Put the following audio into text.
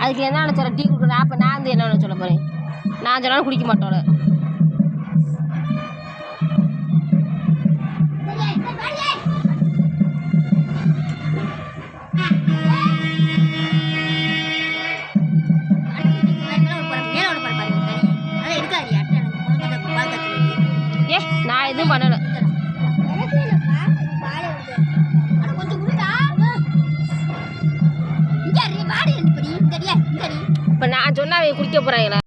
அதுக்கு என்ன சொல்ல டீ குடிக்கணும். அப்போ நான் வந்து என்ன சொல்ல போகிறேன்? நான் சொன்னாலும் குடிக்க மாட்டோம். நான் எதுவும் பண்ணலை. இப்போ நான் சொன்னா குடிக்க போகிறாங்களா?